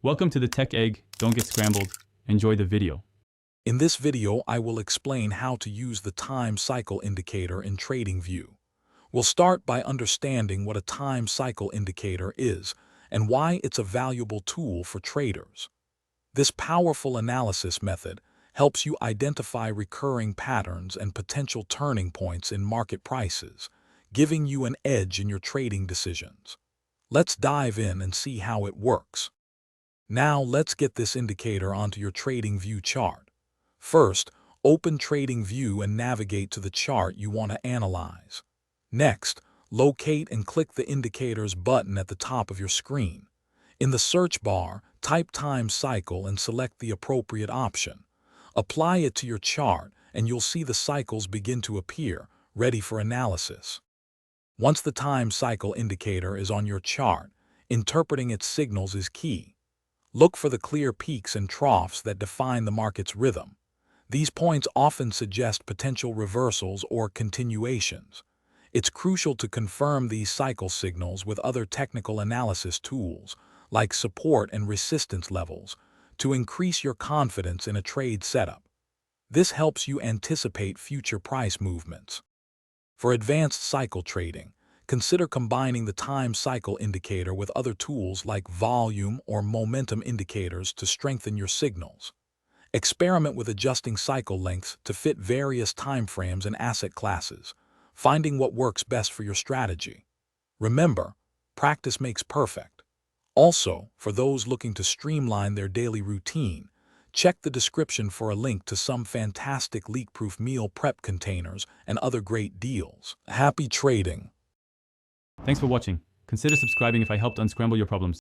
Welcome to the Tech Egg. Don't get scrambled. Enjoy the video. In this video, I will explain how to use the time cycle indicator in TradingView. We'll start by understanding what a time cycle indicator is and why it's a valuable tool for traders. This powerful analysis method helps you identify recurring patterns and potential turning points in market prices, giving you an edge in your trading decisions. Let's dive in and see how it works. Now let's get this indicator onto your TradingView chart. First, open TradingView and navigate to the chart you want to analyze. Next, locate and click the indicators button at the top of your screen. In the search bar, type time cycle and select the appropriate option. Apply it to your chart and you'll see the cycles begin to appear, ready for analysis. Once the time cycle indicator is on your chart, interpreting its signals is key. Look for the clear peaks and troughs that define the market's rhythm. These points often suggest potential reversals or continuations. It's crucial to confirm these cycle signals with other technical analysis tools, like support and resistance levels, to increase your confidence in a trade setup. This helps you anticipate future price movements. For advanced cycle trading, consider combining the time cycle indicator with other tools like volume or momentum indicators to strengthen your signals. Experiment with adjusting cycle lengths to fit various timeframes and asset classes, finding what works best for your strategy. Remember, practice makes perfect. Also, for those looking to streamline their daily routine, check the description for a link to some fantastic leak-proof meal prep containers and other great deals. Happy trading! Thanks for watching. Consider subscribing if I helped unscramble your problems.